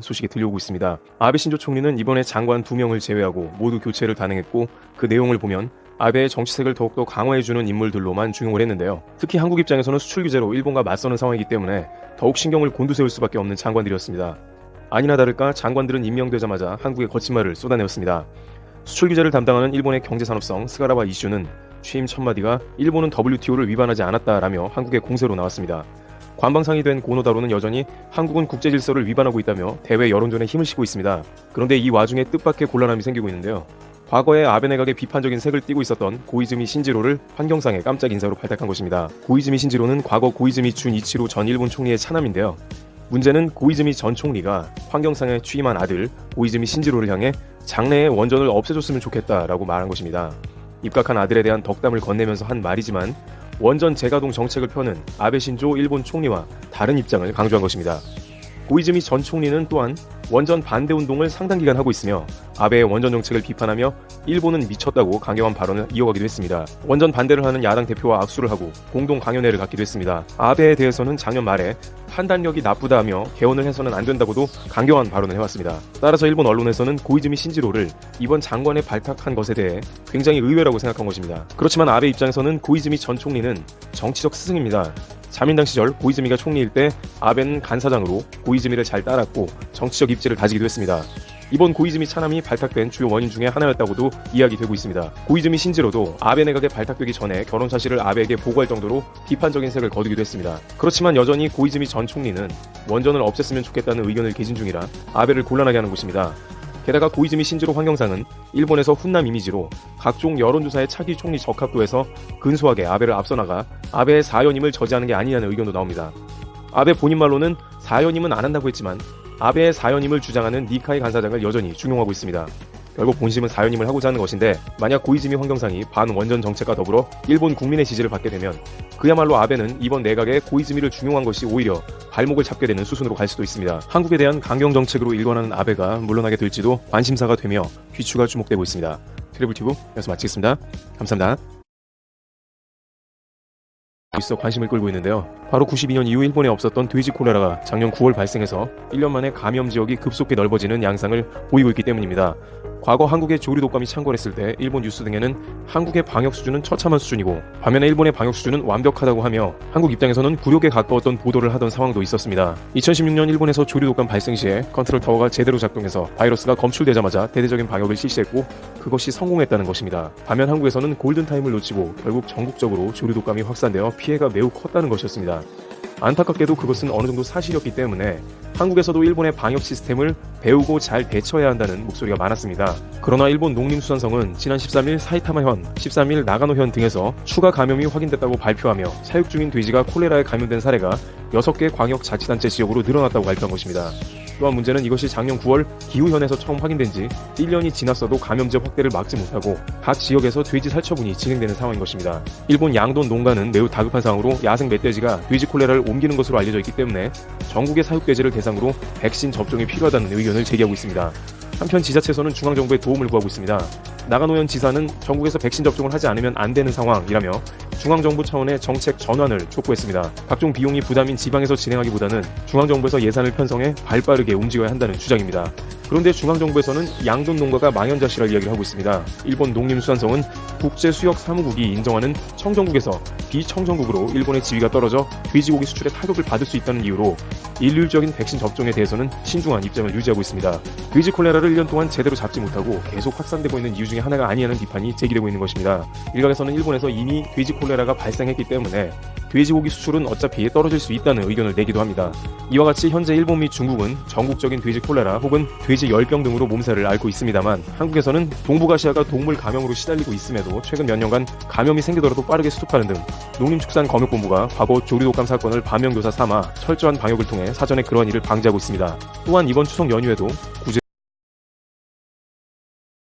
소식이 들려오고 있습니다. 아베 신조 총리는 이번에 장관 2명을 제외하고 모두 교체를 단행했고 그 내용을 보면 아베의 정치색을 더욱더 강화해주는 인물들로만 중용을 했는데요. 특히 한국 입장에서는 수출 규제로 일본과 맞서는 상황이기 때문에 더욱 신경을 곤두세울 수밖에 없는 장관들이었습니다. 아니나 다를까 장관들은 임명되자마자 한국에 거친 말을 쏟아내었습니다. 수출 규제를 담당하는 일본의 경제산업성 스가라바 이슈는 취임 첫 마디가 일본은 WTO를 위반하지 않았다라며 한국의 공세로 나왔습니다. 관방상이 된 고노다로는 여전히 한국은 국제질서를 위반하고 있다며 대외 여론전에 힘을 싣고 있습니다. 그런데 이 와중에 뜻밖의 곤란함이 생기고 있는데요. 과거에 아베 내각의 비판적인 색을 띠고 있었던 고이즈미 신지로를 환경상의 깜짝 인사로 발탁한 것입니다. 고이즈미 신지로는 과거 고이즈미 준이치로 전 일본 총리의 차남인데요. 문제는 고이즈미 전 총리가 환경상에 취임한 아들 고이즈미 신지로를 향해 장래에 원전을 없애줬으면 좋겠다라고 말한 것입니다. 입각한 아들에 대한 덕담을 건네면서 한 말이지만 원전 재가동 정책을 펴는 아베 신조 일본 총리와 다른 입장을 강조한 것입니다. 고이즈미 전 총리는 또한 원전 반대 운동을 상당 기간 하고 있으며 아베의 원전 정책을 비판하며 일본은 미쳤다고 강경한 발언을 이어가기도 했습니다. 원전 반대를 하는 야당 대표와 악수를 하고 공동 강연회를 갖기도 했습니다. 아베에 대해서는 작년 말에 판단력이 나쁘다며 개헌을 해서는 안 된다고도 강경한 발언을 해왔습니다. 따라서 일본 언론에서는 고이즈미 신지로를 이번 장관에 발탁한 것에 대해 굉장히 의외라고 생각한 것입니다. 그렇지만 아베 입장에서는 고이즈미 전 총리는 정치적 스승입니다. 자민당 시절 고이즈미가 총리일 때 아베는 간사장으로 고이즈미를 잘 따랐고 정치적 입지를 다지기도 했습니다. 이번 고이즈미 차남이 발탁된 주요 원인 중에 하나였다고도 이야기되고 있습니다. 고이즈미 신지로도 아베 내각에 발탁되기 전에 결혼 사실을 아베에게 보고할 정도로 비판적인 색을 거두기도 했습니다. 그렇지만 여전히 고이즈미 전 총리는 원전을 없앴으면 좋겠다는 의견을 개진 중이라 아베를 곤란하게 하는 것입니다. 게다가 고이즈미 신지로 환경상은 일본에서 훈남 이미지로 각종 여론조사의 차기 총리 적합도에서 근소하게 아베를 앞서 나가 아베의 사연임을 저지하는 게 아니냐는 의견도 나옵니다. 아베 본인 말로는 사연임은 안 한다고 했지만 아베의 사연임을 주장하는 니카이 간사장을 여전히 중용하고 있습니다. 결국 본심은 사연임을 하고자 하는 것인데 만약 고이즈미 환경상이 반원전 정책과 더불어 일본 국민의 지지를 받게 되면 그야말로 아베는 이번 내각에 고이즈미를 중용한 것이 오히려 발목을 잡게 되는 수순으로 갈 수도 있습니다. 한국에 대한 강경 정책으로 일관하는 아베가 물러나게 될지도 관심사가 되며 귀추가 주목되고 있습니다. 트래블튜브 여기서 마치겠습니다. 감사합니다. 있어 관심을 끌고 있는데요. 바로 92년 이후 일본에 없었던 돼지 콜레라가 작년 9월 발생해서 1년 만에 감염 지역이 급속히 넓어지는 양상을 보이고 있기 때문입니다. 과거 한국의 조류 독감이 창궐했을 때 일본 뉴스 등에는 한국의 방역 수준은 처참한 수준이고 반면에 일본의 방역 수준은 완벽하다고 하며 한국 입장에서는 굴욕에 가까웠던 보도를 하던 상황도 있었습니다. 2016년 일본에서 조류 독감 발생 시에 컨트롤 타워가 제대로 작동해서 바이러스가 검출되자마자 대대적인 방역을 실시했고 그것이 성공했다는 것입니다. 반면 한국에서는 골든타임을 놓치고 결국 전국적으로 조류 독감이 확산되어 피해가 매우 컸다는 것이었습니다. 안타깝게도 그것은 어느 정도 사실이었기 때문에 한국에서도 일본의 방역 시스템을 배우고 잘 대처해야 한다는 목소리가 많았습니다. 그러나 일본 농림수산성은 지난 13일 사이타마현, 13일 나가노현 등에서 추가 감염이 확인됐다고 발표하며 사육 중인 돼지가 콜레라에 감염된 사례가 6개 광역자치단체 지역으로 늘어났다고 발표한 것입니다. 또한 문제는 이것이 작년 9월 기후현에서 처음 확인된 지 1년이 지났어도 감염제 확대를 막지 못하고 각 지역에서 돼지 살처분이 진행되는 상황인 것입니다. 일본 양돈 농가는 매우 다급한 상황으로 야생 멧돼지가 돼지 콜레라를 옮기는 것으로 알려져 있기 때문에 전국의 사육돼지를 대상으로 백신 접종이 필요하다는 의견을 제기하고 있습니다. 한편 지자체에서는 중앙정부의 도움을 구하고 있습니다. 나가노현 지사는 전국에서 백신 접종을 하지 않으면 안 되는 상황이라며 중앙정부 차원의 정책 전환을 촉구했습니다. 각종 비용이 부담인 지방에서 진행하기보다는 중앙정부에서 예산을 편성해 발빠르게 움직여야 한다는 주장입니다. 그런데 중앙정부에서는 양돈 농가가 망연자실할 이야기를 하고 있습니다. 일본 농림수산성은 국제수역사무국이 인정하는 청정국에서 비청정국으로 일본의 지위가 떨어져 돼지고기 수출에 타격을 받을 수 있다는 이유로 일률적인 백신 접종에 대해서는 신중한 입장을 유지하고 있습니다. 돼지 콜레라를 1년 동안 제대로 잡지 못하고 계속 확산되고 있는 이유 중에 하나가 아니냐는 비판이 제기되고 있는 것입니다. 일각에서는 일본에서 이미 돼지 콜레라가 발생했기 때문에 돼지고기 수출은 어차피 떨어질 수 있다는 의견을 내기도 합니다. 이와 같이 현재 일본 및 중국은 전국적인 돼지 콜레라 혹은 돼지 열병 등으로 몸살을 앓고 있습니다만 한국에서는 동북아시아가 동물 감염으로 시달리고 있음에도 최근 몇 년간 감염이 생기더라도 빠르게 수습하는 등 농림축산검역본부가 과거 조류독감 사건을 반면교사 삼아 철저한 방역을 통해 사전에 그러한 일을 방지하고 있습니다. 또한 이번 추석 연휴에도 구제